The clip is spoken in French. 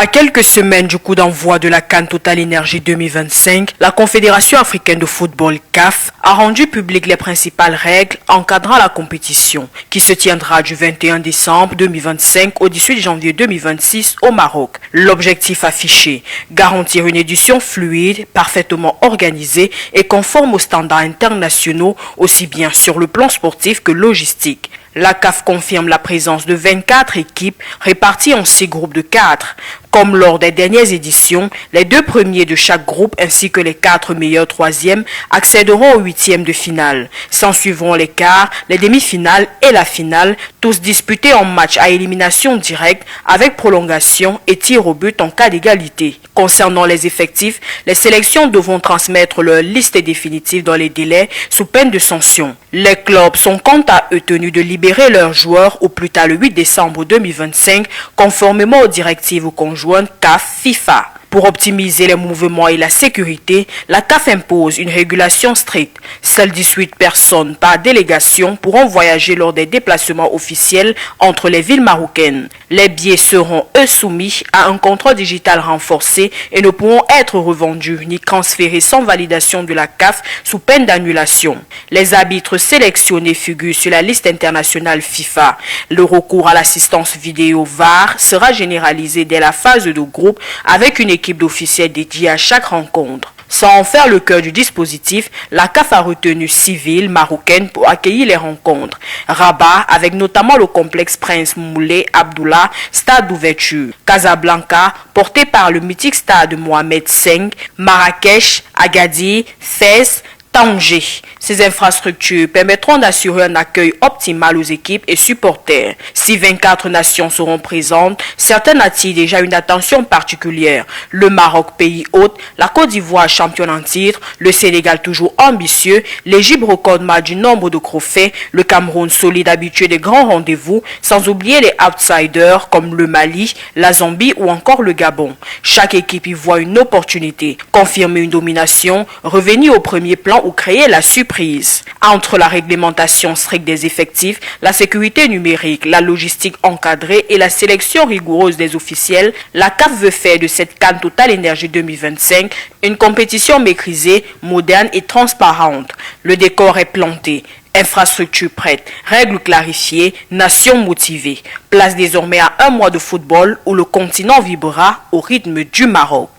À quelques semaines du coup d'envoi de la CAN Total Énergie 2025, la Confédération africaine de football CAF a rendu publiques les principales règles encadrant la compétition, qui se tiendra du 21 décembre 2025 au 18 janvier 2026 au Maroc. L'objectif affiché, garantir une édition fluide, parfaitement organisée et conforme aux standards internationaux, aussi bien sur le plan sportif que logistique. La CAF confirme la présence de 24 équipes réparties en 6 groupes de 4. Comme lors des dernières éditions, les 2 premiers de chaque groupe ainsi que les 4 meilleurs troisièmes accéderont aux 8e de finale. S'en suivront les quarts, les demi-finales et la finale, tous disputés en match à élimination directe avec prolongation et tir au but en cas d'égalité. Concernant les effectifs, les sélections devront transmettre leur liste définitive dans les délais sous peine de sanction. Les clubs sont quant à eux tenus de libérer leurs joueurs au plus tard le 8 décembre 2025, conformément aux directives conjointes CAF-FIFA. Pour optimiser les mouvements et la sécurité, la CAF impose une régulation stricte. Seules 18 personnes par délégation pourront voyager lors des déplacements officiels entre les villes marocaines. Les billets seront, eux, soumis à un contrôle digital renforcé et ne pourront être revendus ni transférés sans validation de la CAF sous peine d'annulation. Les arbitres sélectionnés figurent sur la liste internationale FIFA. Le recours à l'assistance vidéo VAR sera généralisé dès la phase de groupe avec une équipe d'officiels dédiée à chaque rencontre. Sans en faire le cœur du dispositif, la CAF a retenu 6 villes marocaines pour accueillir les rencontres. Rabat, avec notamment le complexe Prince Moulay Abdullah, stade d'ouverture. Casablanca, porté par le mythique stade Mohamed V. Marrakech, Agadir, Fès, Tanger. Ces infrastructures permettront d'assurer un accueil optimal aux équipes et supporters. Si 24 nations seront présentes, certaines attirent déjà une attention particulière. Le Maroc, pays hôte, la Côte d'Ivoire, championne en titre, le Sénégal toujours ambitieux, l'Égypte recordman du nombre de trophées, le Cameroun solide habitué des grands rendez-vous, sans oublier les outsiders comme le Mali, la Zambie ou encore le Gabon. Chaque équipe y voit une opportunité, confirmer une domination, revenir au premier plan ou créer la surprise. Entre la réglementation stricte des effectifs, la sécurité numérique, la logistique encadrée et la sélection rigoureuse des officiels, la CAF veut faire de cette CAN Total Énergie 2025 une compétition maîtrisée, moderne et transparente. Le décor est planté. Infrastructure prête, règles clarifiées, nations motivées. Place désormais à un mois de football où le continent vibrera au rythme du Maroc.